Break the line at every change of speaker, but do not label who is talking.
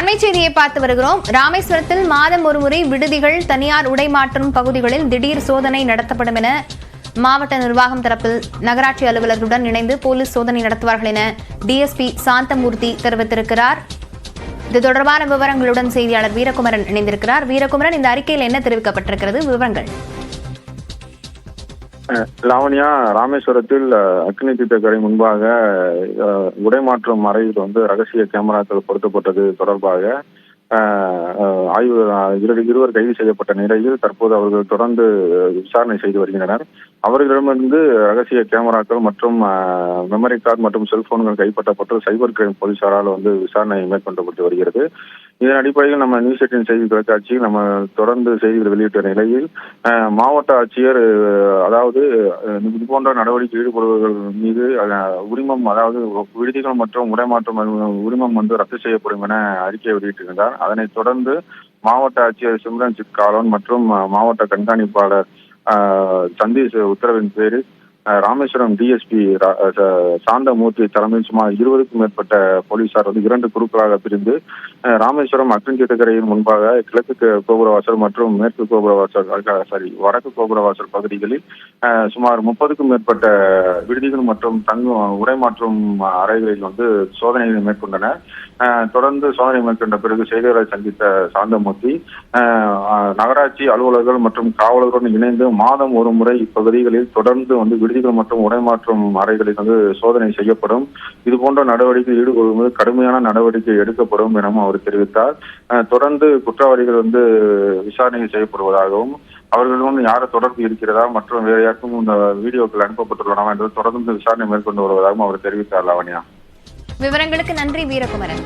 அண்மை செய்தியை பார்த்து வருகிறோம். ராமேஸ்வரத்தில் மாதம் ஒருமுறை விடுதிகள், தனியார் உடை மாற்றும் பகுதிகளில் திடீர் சோதனை நடத்தப்படும் என மாவட்ட நிர்வாகம் தரப்பில் நகராட்சி அலுவலர்களுடன் இணைந்து போலீஸ் சோதனை நடத்துவார்கள் என டிஎஸ்பி சாந்தமூர்த்தி தெரிவித்திருக்கிறார். இது தொடர்பான விவரங்களுடன் செய்தியாளர் வீரகுமரன் இணைந்திருக்கிறார். வீரகுமரன், இந்த அறிக்கையில் என்ன தெரிவிக்கப்பட்டிருக்கிறது, விவரங்கள்?
லாவண்யா, ராமேஸ்வரத்தில் அக்னி தீர்த்தக்கரை முன்பாக உடைமாற்றும் அறையில் ரகசிய கேமராக்கள் பொருத்தப்பட்டது தொடர்பாக இருவர் கைது செய்யப்பட்ட நிலையில் தற்போது அவர்கள் தொடர்ந்து விசாரணை செய்து வருகின்றனர். அவர்களிடமிருந்து ரகசிய கேமராக்கள் மற்றும் மெமரி கார்டு மற்றும் செல்போன்கள் கைப்பற்றப்பட்டு சைபர் கிரைம் போலீசாரால் விசாரணை மேற்கொள்ளப்பட்டு வருகிறது. இதன் அடிப்படையில் நம்ம நியூஸ் 18 செய்தி தொலைக்காட்சியில் நம்ம தொடர்ந்து செய்திகள் வெளியிட்ட நிலையில் மாவட்ட ஆட்சியர் இது போன்ற நடவடிக்கை ஈடுபடுபவர்கள் மீது உரிமம், விடுதிகள் மற்றும் உடைமாற்றம் உரிமம் ரத்து செய்யப்படும் என அறிக்கை வெளியிட்டிருந்தார். அதனைத் தொடர்ந்து மாவட்ட ஆட்சியர் சிம்ரன்ஜித் காலோன் மற்றும் மாவட்ட கண்காணிப்பாளர் சந்தீஷ் உத்தரவின் பேரில் ராமேஸ்வரம் டிஎஸ்பி சாந்தமூர்த்தி தலைமையில் சுமார் 20க்கும் மேற்பட்ட போலீசார் 2 குழுக்களாக பிரிந்து ராமேஸ்வரம் அக்னி தீர்த்தக்கரையின் முன்பாக கிழக்கு கோபுரவாசல் மற்றும் மேற்கு கோபுரவாசல் வடக்கு கோபுரவாசல் பகுதிகளில் சுமார் 30க்கும் மேற்பட்ட விடுதிகள் மற்றும் உடைமாற்றும் அறைகளில் சோதனைகளை மேற்கொண்டனர். தொடர்ந்து சோதனை மேற்கொண்ட பிறகு செய்தியாளரை சந்தித்த சாந்தமூர்த்தி, நகராட்சி அலுவலர்கள் மற்றும் காவலர்களுடன் இணைந்து மாதம் ஒரு முறை இப்பகுதிகளில் தொடர்ந்து விடுதிகள் மற்றும் உடைமாற்றும் அறைகளில் சோதனை செய்யப்படும். இதுபோன்ற நடவடிக்கை ஈடுபடும்போது கடுமையான நடவடிக்கை எடுக்கப்படும் எனவும் அவர் தெரிவித்தார். தொடர்ந்து குற்றவாளிகள் விசாரணை செய்யப்படுவதாகவும் அவர்களுடன் யார் தொடர்பு இருக்கிறதா மற்றும் வேறு யாருக்கும் இந்த வீடியோக்கள் அனுப்பப்பட்டுள்ளனவா என்று தொடர்ந்து விசாரணை மேற்கொண்டு வருவதாகவும் அவர் தெரிவித்தார். லாவண்யா,
விவரங்களுக்கு நன்றி வீரகுமரன்.